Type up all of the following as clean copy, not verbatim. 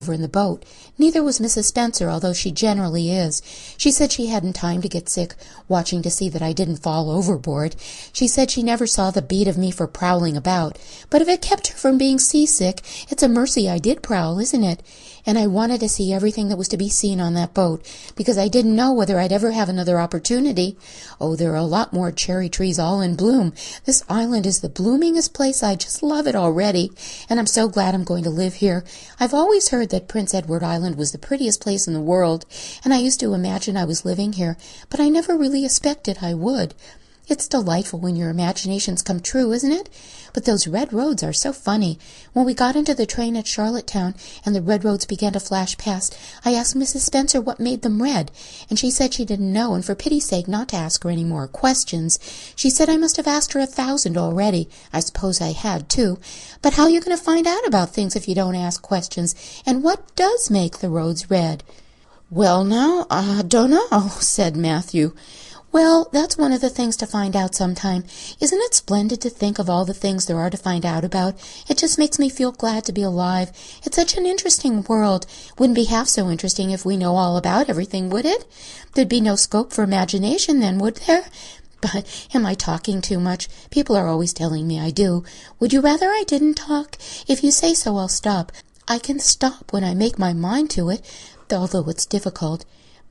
over in the boat. Neither was Mrs. Spencer, although she generally is. She said she hadn't time to get sick, watching to see that I didn't fall overboard. She said she never saw the beat of me for prowling about. But if it kept her from being seasick, it's a mercy I did prowl, isn't it? And I wanted to see everything that was to be seen on that boat, because I didn't know whether I'd ever have another opportunity. Oh, there are a lot more cherry trees all in bloom. This island is the bloomingest place. I just love it already, and I'm so glad I'm going to live here. I've always heard that Prince Edward Island was the prettiest place in the world, and I used to imagine I was living here, but I never really expected I would. It's delightful when your imaginations come true, isn't it? But those red roads are so funny. When we got into the train at Charlottetown and the red roads began to flash past, I asked Mrs. Spencer what made them red, and she said she didn't know, and for pity's sake not to ask her any more questions. She said I must have asked her 1,000 already. I suppose I had, too. But how are you going to find out about things if you don't ask questions? And what does make the roads red? "Well, now, I don't know," said Matthew. "Well, that's one of the things to find out sometime. Isn't it splendid to think of all the things there are to find out about? It just makes me feel glad to be alive. It's such an interesting world. Wouldn't be half so interesting if we know all about everything, would it? There'd be no scope for imagination then, would there? But am I talking too much? People are always telling me I do. Would you rather I didn't talk? If you say so, I'll stop. I can stop when I make my mind to it, although it's difficult."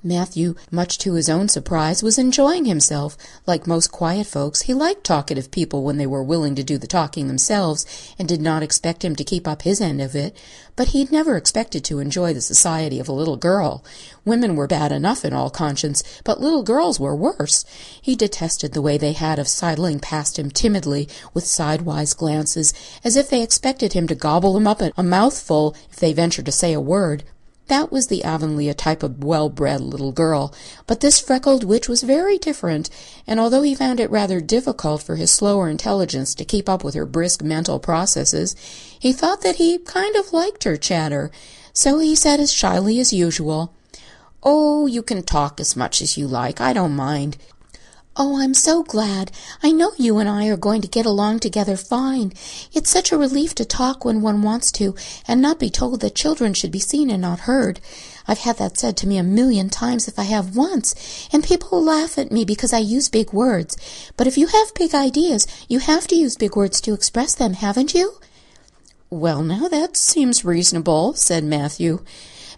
Matthew, much to his own surprise, was enjoying himself. Like most quiet folks, he liked talkative people when they were willing to do the talking themselves, and did not expect him to keep up his end of it. But he'd never expected to enjoy the society of a little girl. Women were bad enough in all conscience, but little girls were worse. He detested the way they had of sidling past him timidly, with sidewise glances, as if they expected him to gobble them up at a mouthful if they ventured to say a word. That was the Avonlea type of well-bred little girl, but this freckled witch was very different, and although he found it rather difficult for his slower intelligence to keep up with her brisk mental processes, he thought that he kind of liked her chatter. So he said as shyly as usual, "Oh, you can talk as much as you like. I don't mind." "Oh, I'm so glad. I know you and I are going to get along together fine. It's such a relief to talk when one wants to, and not be told that children should be seen and not heard. I've had that said to me 1,000,000 times if I have once, and people laugh at me because I use big words. But if you have big ideas, you have to use big words to express them, haven't you?" "Well, now, that seems reasonable," said Matthew.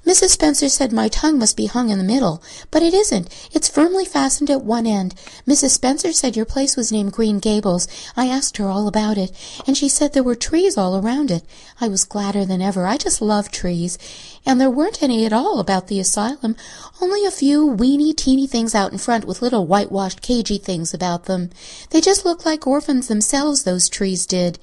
"Mrs. Spencer said my tongue must be hung in the middle, but it isn't. It's firmly fastened at one end. Mrs. Spencer said your place was named Green Gables. I asked her all about it, and she said there were trees all around it. I was gladder than ever. I just love trees. And there weren't any at all about the asylum, only a few weeny, teeny things out in front with little whitewashed, cagey things about them. They just looked like orphans themselves, those trees did.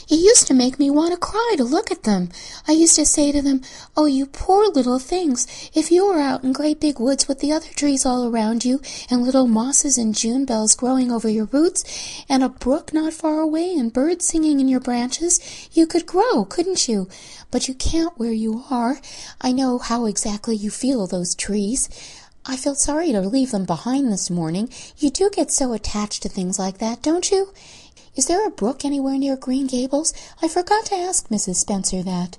It used to make me want to cry to look at them. I used to say to them, 'Oh, you poor little things, if you were out in great big woods with the other trees all around you, and little mosses and June bells growing over your roots, and a brook not far away, and birds singing in your branches, you could grow, couldn't you? But you can't where you are. I know how exactly you feel, those trees.' I felt sorry to leave them behind this morning. You do get so attached to things like that, don't you? Is there a brook anywhere near Green Gables? I forgot to ask Mrs. Spencer that."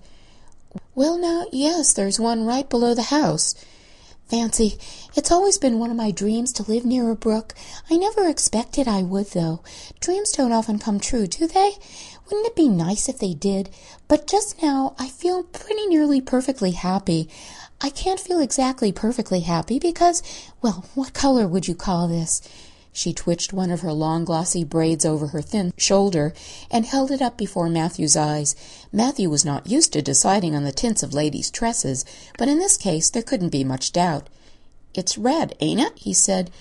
"Well, now, yes, there's one right below the house." "Fancy, it's always been one of my dreams to live near a brook. I never expected I would, though. Dreams don't often come true, do they? Wouldn't it be nice if they did? But just now I feel pretty nearly perfectly happy. I can't feel exactly perfectly happy because, well, what color would you call this?" She twitched one of her long glossy braids over her thin shoulder and held it up before Matthew's eyes. Matthew was not used to deciding on the tints of ladies' tresses, but in this case there couldn't be much doubt. "It's red, ain't it?" he said.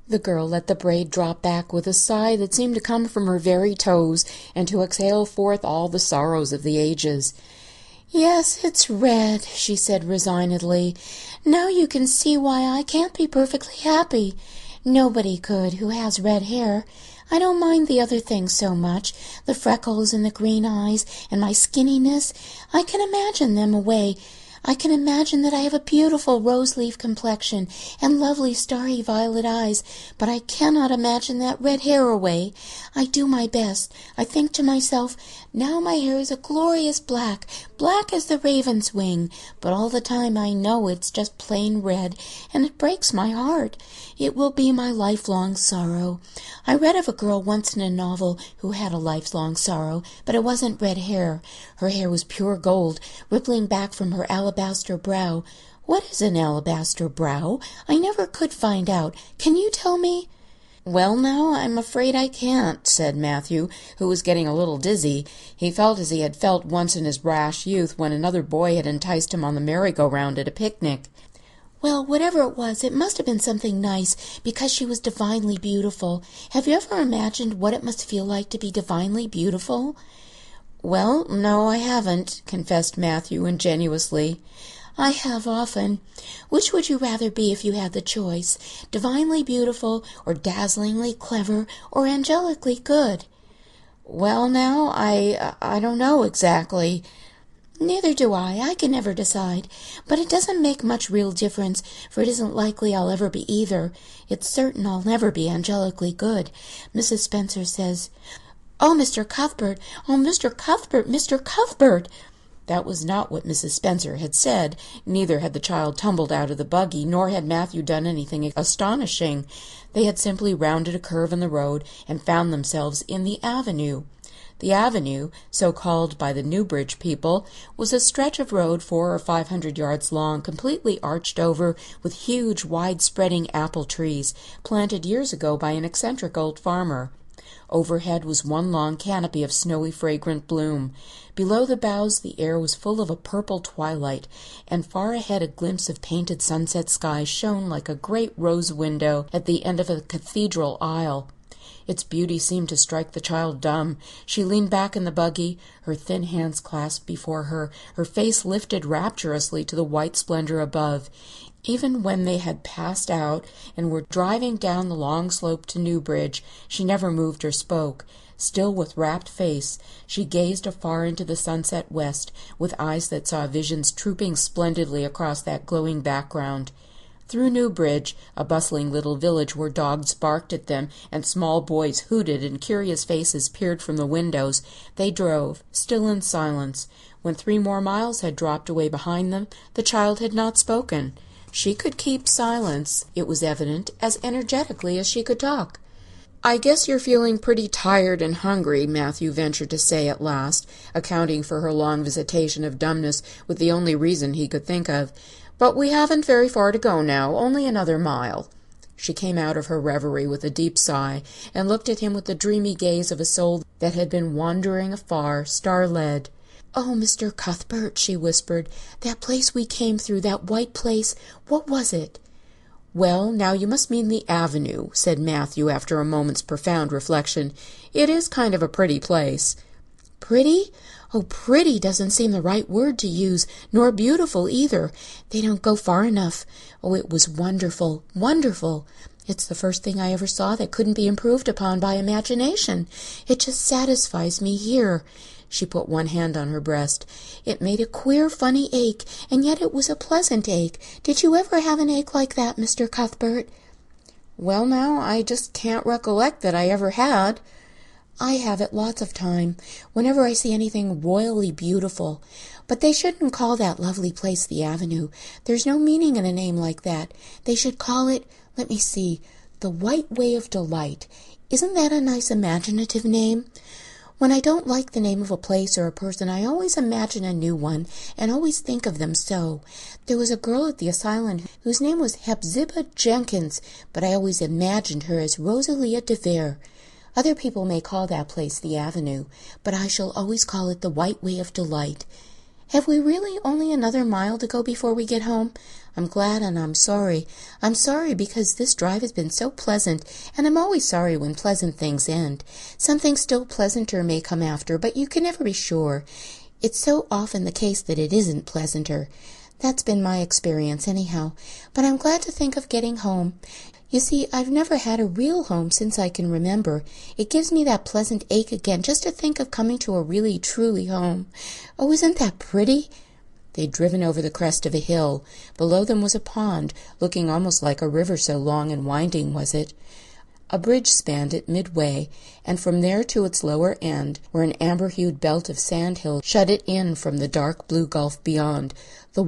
The girl let the braid drop back with a sigh that seemed to come from her very toes and to exhale forth all the sorrows of the ages. "Yes, it's red," she said resignedly. "Now you can see why I can't be perfectly happy. Nobody could who has red hair. I don't mind the other things so much, the freckles and the green eyes and my skinniness. I can imagine them away. I can imagine that I have a beautiful rose-leaf complexion and lovely starry violet eyes, but I cannot imagine that red hair away. I do my best. I think to myself, Now my hair is a glorious black, black as the raven's wing, but all the time I know it's just plain red, and it breaks my heart. It will be my lifelong sorrow. I read of a girl once in a novel who had a lifelong sorrow, but it wasn't red hair. Her hair was pure gold, rippling back from her alabaster brow. What is an alabaster brow? I never could find out. Can you tell me?" "Well, now, I'm afraid I can't," said Matthew, who was getting a little dizzy. He felt as he had felt once in his rash youth when another boy had enticed him on the merry-go-round at a picnic. "Well, whatever it was, it must have been something nice, because she was divinely beautiful. Have you ever imagined what it must feel like to be divinely beautiful?" "Well, no, I haven't," confessed Matthew ingenuously. "I have often. Which would you rather be if you had the choice? Divinely beautiful, or dazzlingly clever, or angelically good?" "Well, now, I don't know exactly." "Neither do I. I can never decide. But it doesn't make much real difference, for it isn't likely I'll ever be either. It's certain I'll never be angelically good. Mrs. Spencer says, 'Oh, Mr. Cuthbert! Oh, Mr. Cuthbert! Mr. Cuthbert!'" That was not what Mrs. Spencer had said. Neither had the child tumbled out of the buggy, nor had Matthew done anything astonishing. They had simply rounded a curve in the road and found themselves in the avenue. The avenue, so called by the Newbridge people, was a stretch of road 400 or 500 yards long, completely arched over with huge, wide-spreading apple trees, planted years ago by an eccentric old farmer. Overhead was one long canopy of snowy, fragrant bloom. Below the boughs the air was full of a purple twilight, and far ahead a glimpse of painted sunset sky shone like a great rose window at the end of a cathedral aisle. Its beauty seemed to strike the child dumb. She leaned back in the buggy, her thin hands clasped before her, her face lifted rapturously to the white splendor above. Even when they had passed out and were driving down the long slope to Newbridge, she never moved or spoke. Still with rapt face, she gazed afar into the sunset west, with eyes that saw visions trooping splendidly across that glowing background. Through Newbridge, a bustling little village where dogs barked at them and small boys hooted and curious faces peered from the windows, they drove, still in silence. When 3 more miles had dropped away behind them, the child had not spoken. She could keep silence, it was evident, as energetically as she could talk. "I guess you're feeling pretty tired and hungry," Matthew ventured to say at last, accounting for her long visitation of dumbness with the only reason he could think of. "But we haven't very far to go now, only another mile." She came out of her reverie with a deep sigh, and looked at him with the dreamy gaze of a soul that had been wandering afar, star-led. "Oh, Mr. Cuthbert," she whispered, "that place we came through, that white place, what was it?" "Well, now you must mean the avenue," said Matthew after a moment's profound reflection. "It is kind of a pretty place." "Pretty? Oh, pretty doesn't seem the right word to use, nor beautiful either. They don't go far enough. Oh, it was wonderful, wonderful. It's the first thing I ever saw that couldn't be improved upon by imagination. It just satisfies me here." She put one hand on her breast. "It made a queer, funny ache, and yet it was a pleasant ache. Did you ever have an ache like that, Mr. Cuthbert?" "Well, now, I just can't recollect that I ever had." "I have it lots of time, whenever I see anything royally beautiful. But they shouldn't call that lovely place the Avenue. There's no meaning in a name like that. They should call it, let me see, the White Way of Delight. Isn't that a nice imaginative name? When I don't like the name of a place or a person, I always imagine a new one, and always think of them so. There was a girl at the asylum whose name was Hepzibah Jenkins, but I always imagined her as Rosalia de Vere. Other people may call that place the Avenue, but I shall always call it the White Way of Delight. Have we really only another mile to go before we get home? I'm glad and I'm sorry. I'm sorry because this drive has been so pleasant, and I'm always sorry when pleasant things end. Something still pleasanter may come after, but you can never be sure. It's so often the case that it isn't pleasanter. That's been my experience anyhow. But I'm glad to think of getting home. You see, I've never had a real home since I can remember. It gives me that pleasant ache again just to think of coming to a really, truly home. Oh, isn't that pretty? They'd driven over the crest of a hill. Below them was a pond, looking almost like a river, so long and winding was it. A bridge spanned it midway, and from there to its lower end, where an amber-hued belt of sand hills shut it in from the dark blue gulf beyond, the